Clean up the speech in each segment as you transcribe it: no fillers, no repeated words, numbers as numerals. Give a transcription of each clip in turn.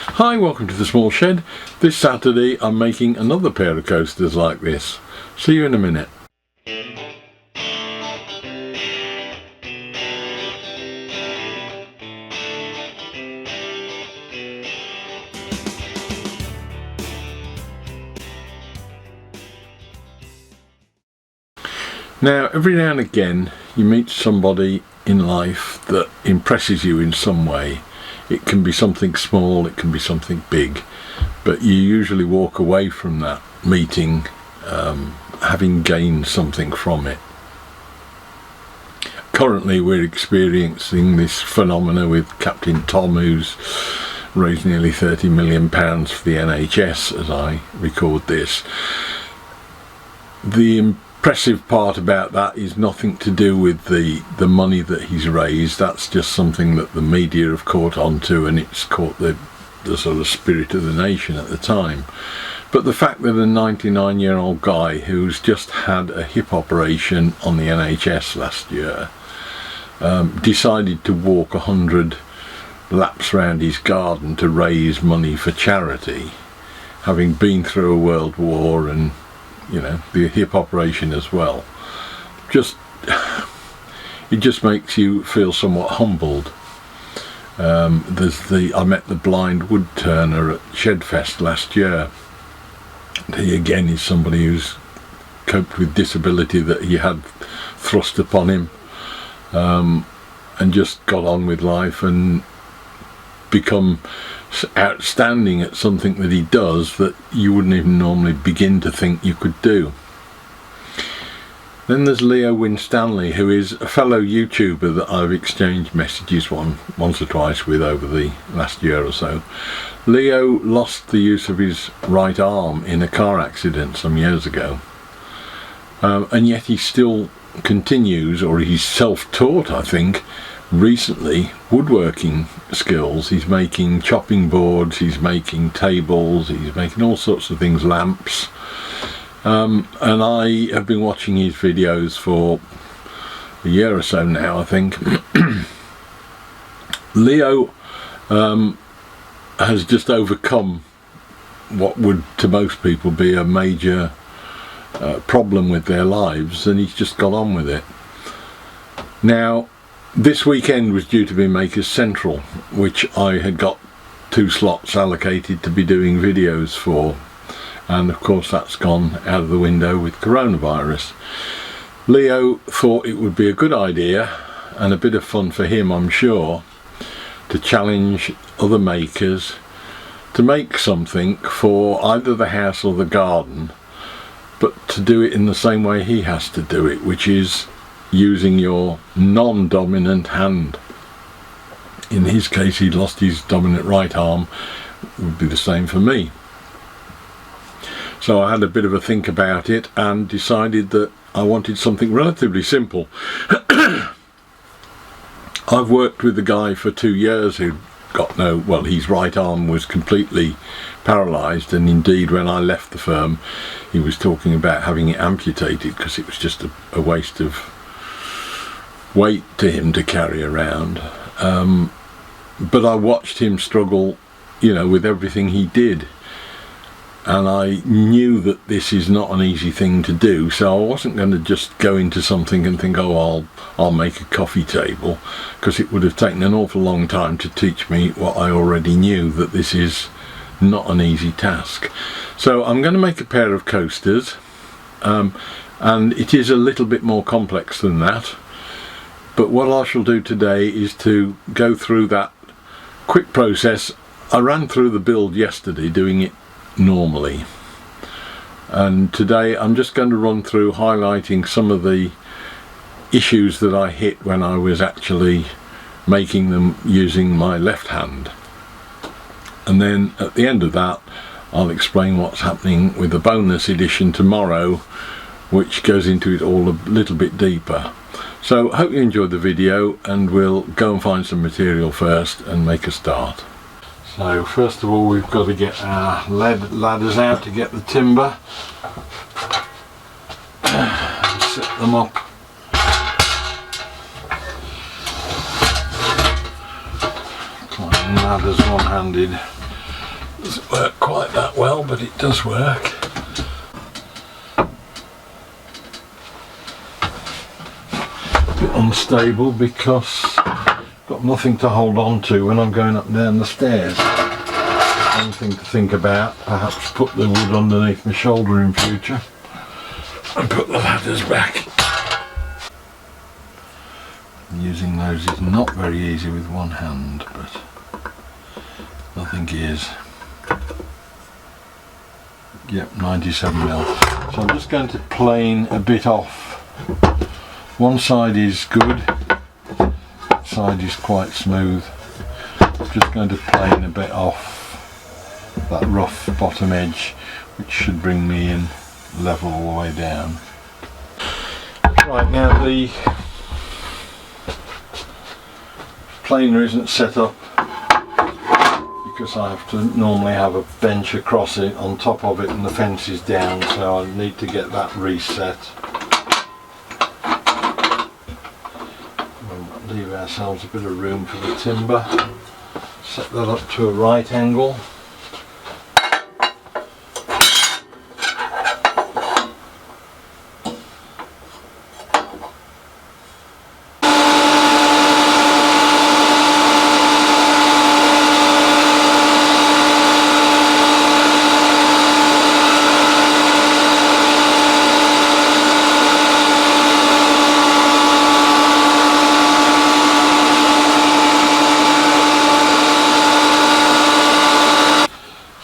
Hi, welcome to the small shed. This Saturday I'm making another pair of coasters like this. See you in a minute. Now, every now and again you meet somebody in life that impresses you in some way. It can be something small, it can be something big, but you usually walk away from that meeting having gained something from it. Currently we're experiencing this phenomena with Captain Tom, who's raised nearly £30 million for the NHS as I record this. The impressive part about that is nothing to do with the money that he's raised. That's just something that the media have caught onto, and it's caught the sort of spirit of the nation at the time. But the fact that a 99-year-old guy who's just had a hip operation on the NHS last year decided to walk 100 laps around his garden to raise money for charity, having been through a world war and, you know, the hip operation as well, it just makes you feel somewhat humbled. I met the blind wood turner at Shedfest last year. He again is somebody who's coped with disability that he had thrust upon him, and just got on with life and become outstanding at something that he does that you wouldn't even normally begin to think you could do. Then there's Leo Winstanley, who is a fellow YouTuber that I've exchanged messages once or twice with over the last year or so. Leo lost the use of his right arm in a car accident some years ago, and yet he still continues, or he's self-taught, I think, recently, woodworking skills. He's making chopping boards, he's making tables, he's making all sorts of things, lamps, and I have been watching his videos for a year or so now, I think. Leo has just overcome what would to most people be a major problem with their lives, and he's just got on with it. Now, this weekend was due to be Makers Central, which I had got 2 slots allocated to be doing videos for, and of course that's gone out of the window with coronavirus. Leo thought it would be a good idea and a bit of fun for him, I'm sure, to challenge other makers to make something for either the house or the garden, but to do it in the same way he has to do it, which is using your non-dominant hand. In his case, he lost his dominant right arm. It would be the same for me. So I had a bit of a think about it and decided that I wanted something relatively simple. I've worked with a guy for 2 years who got his right arm was completely paralysed, and indeed when I left the firm he was talking about having it amputated because it was just a waste of weight to him to carry around. But I watched him struggle, you know, with everything he did, and I knew that this is not an easy thing to do, so I wasn't going to just go into something and think, oh, I'll make a coffee table, because it would have taken an awful long time to teach me what I already knew, that this is not an easy task. So I'm going to make a pair of coasters, and it is a little bit more complex than that. But what I shall do today is to go through that quick process. I ran through the build yesterday doing it normally, and today I'm just going to run through highlighting some of the issues that I hit when I was actually making them using my left hand, and then at the end of that I'll explain what's happening with the bonus edition tomorrow, which goes into it all a little bit deeper. So hope you enjoyed the video, and we'll go and find some material first and make a start. So first of all we've got to get our ladders out to get the timber, set them up. Climbing ladders one-handed Doesn't work quite that well, but it does work. A bit unstable because I've got nothing to hold on to when I'm going up and down the stairs. One thing to think about, perhaps put the wood underneath my shoulder in future and put the ladders back. Using those is not very easy with one hand, but nothing is. Yep, 97mm. So I'm just going to plane a bit off. One side is good, that side is quite smooth. I'm just going to plane a bit off that rough bottom edge, which should bring me in level all the way down. Right, now the planer isn't set up because I have to normally have a bench across it on top of it and the fence is down, so I need to get that reset. We'll leave ourselves a bit of room for the timber. Set that up to a right angle.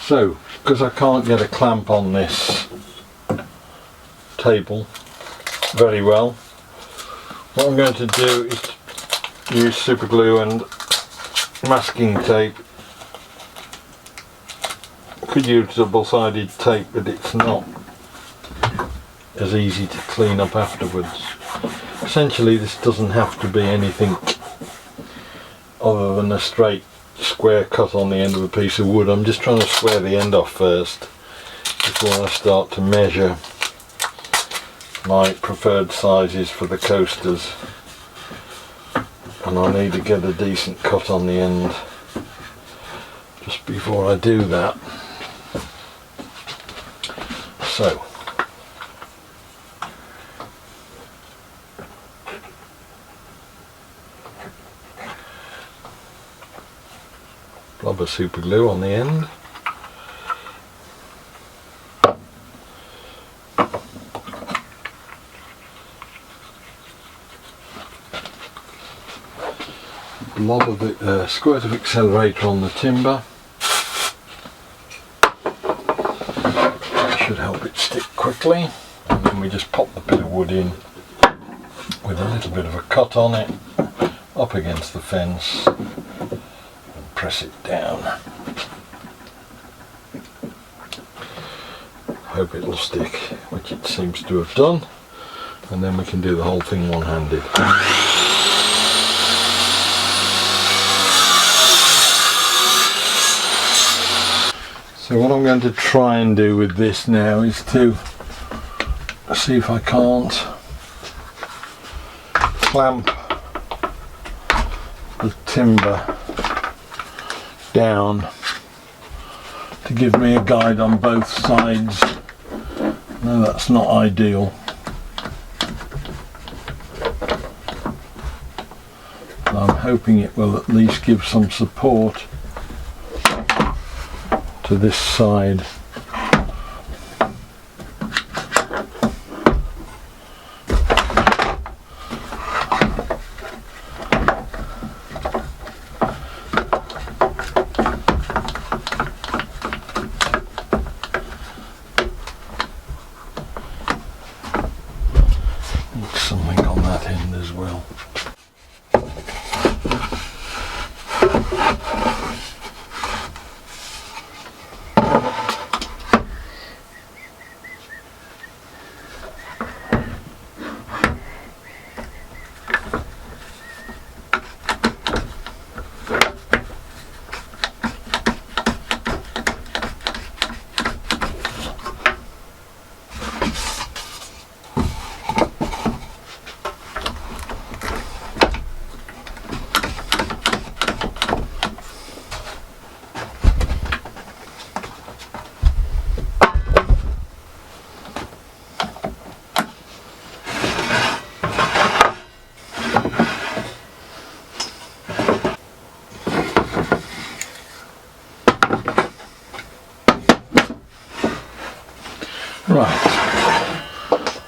So, because I can't get a clamp on this table very well, what I'm going to do is use super glue and masking tape. I could use double-sided tape, but it's not as easy to clean up afterwards. Essentially, this doesn't have to be anything other than a straight square cut on the end of a piece of wood. I'm just trying to square the end off first before I start to measure my preferred sizes for the coasters, and I need to get a decent cut on the end just before I do that. So blob of super glue on the end. Blob of the squirt of accelerator on the timber. That should help it stick quickly. And then we just pop the bit of wood in with a little bit of a cut on it up against the fence. Press it down. Hope it'll stick, which it seems to have done, and then we can do the whole thing one-handed. So what I'm going to try and do with this now is to see if I can't clamp the timber down to give me a guide on both sides. No, that's not ideal. I'm hoping it will at least give some support to this side. Something on that end as well.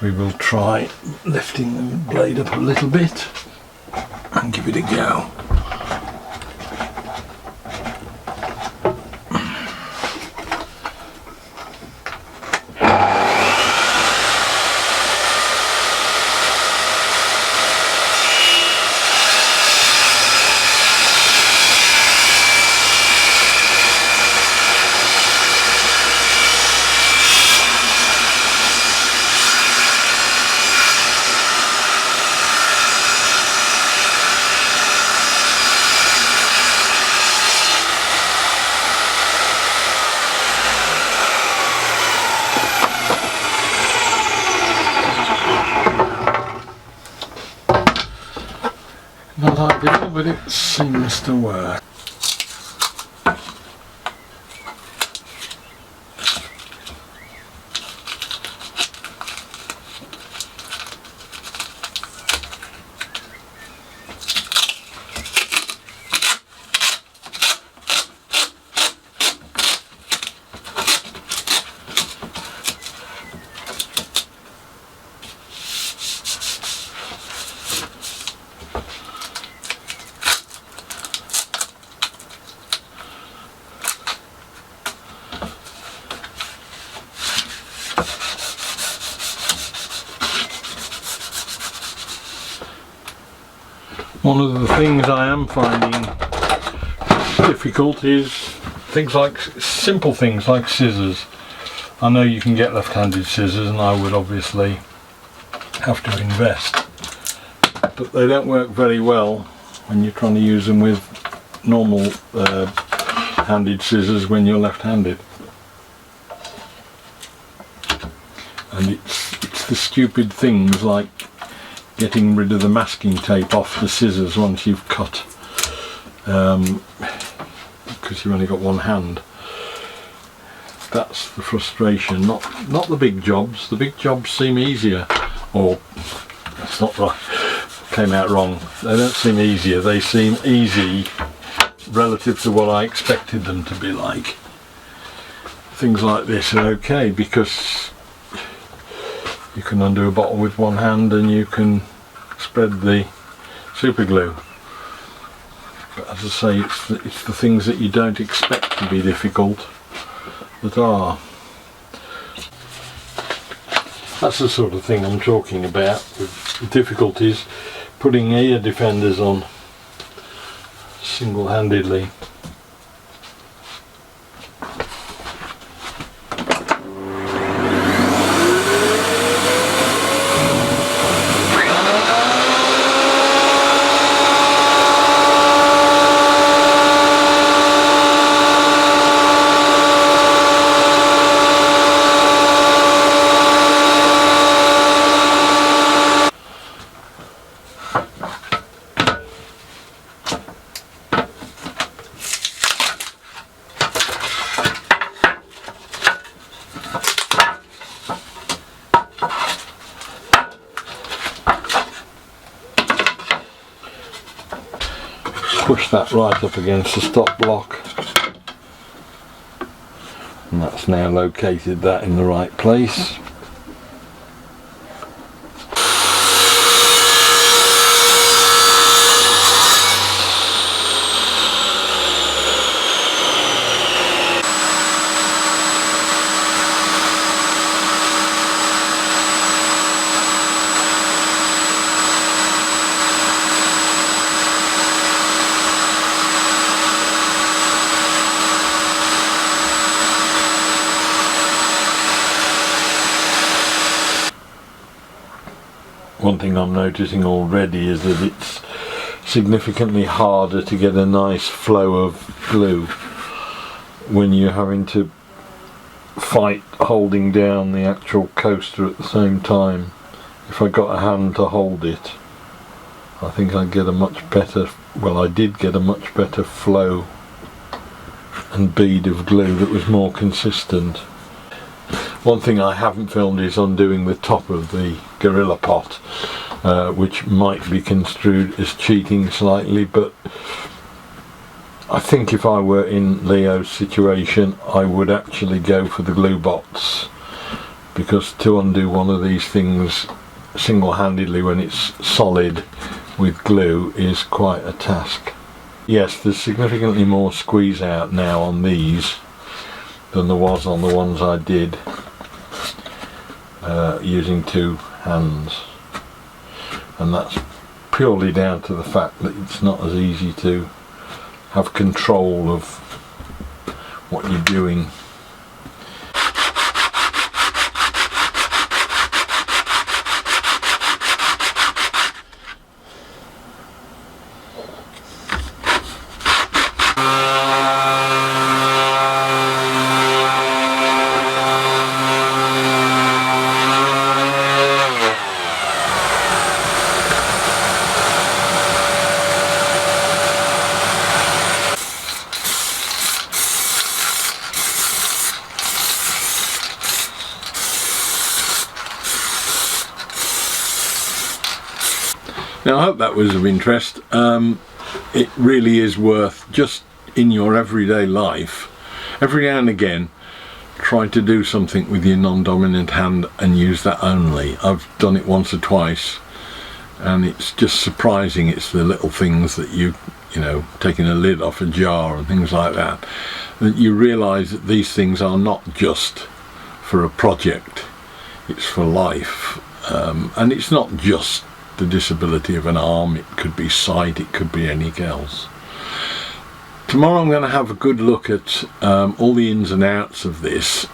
we will try lifting the blade up a little bit and give it a go. Not ideal, but it seems to work. One of the things I am finding difficult is things like simple things like scissors. I know you can get left-handed scissors, and I would obviously have to invest, but they don't work very well when you're trying to use them with normal handed scissors when you're left-handed. And it's the stupid things like getting rid of the masking tape off the scissors once you've cut, because you've only got one hand. That's the frustration, not the big jobs. The big jobs seem easier, or that's not right, came out wrong. They don't seem easier, they seem easy relative to what I expected them to be like. Things like this are okay because you can undo a bottle with one hand and you can spread the super glue. But as I say, it's the things that you don't expect to be difficult that are. That's the sort of thing I'm talking about with difficulties, putting ear defenders on single-handedly. Push that right up against the stop block, and that's now located that in the right place. One thing I'm noticing already is that it's significantly harder to get a nice flow of glue when you're having to fight holding down the actual coaster at the same time. If I got a hand to hold it, I think I'd get a much better, well, I did get a much better flow and bead of glue that was more consistent. One thing I haven't filmed is undoing the top of the Gorilla Pot, which might be construed as cheating slightly, but I think if I were in Leo's situation I would actually go for the glue bots because to undo one of these things single-handedly when it's solid with glue is quite a task. Yes, there's significantly more squeeze out now on these than there was on the ones I did using two hands, and that's purely down to the fact that it's not as easy to have control of what you're doing. Now I hope that was of interest. It really is worth, just in your everyday life, every now and again, try to do something with your non-dominant hand and use that only. I've done it once or twice, and it's just surprising. It's the little things that you know, taking a lid off a jar and things like that, that you realise that these things are not just for a project, it's for life. And it's not just the disability of an arm, it could be sight, it could be anything else. Tomorrow I'm going to have a good look at all the ins and outs of this.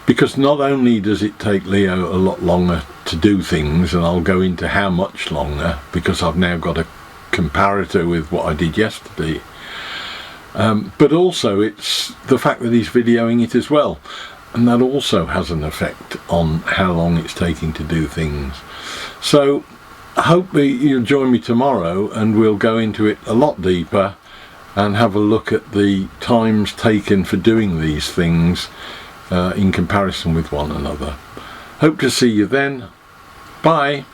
Because not only does it take Leo a lot longer to do things, and I'll go into how much longer because I've now got a comparator with what I did yesterday, but also it's the fact that he's videoing it as well, and that also has an effect on how long it's taking to do things. So I hope that you'll join me tomorrow and we'll go into it a lot deeper and have a look at the times taken for doing these things in comparison with one another. Hope to see you then. Bye.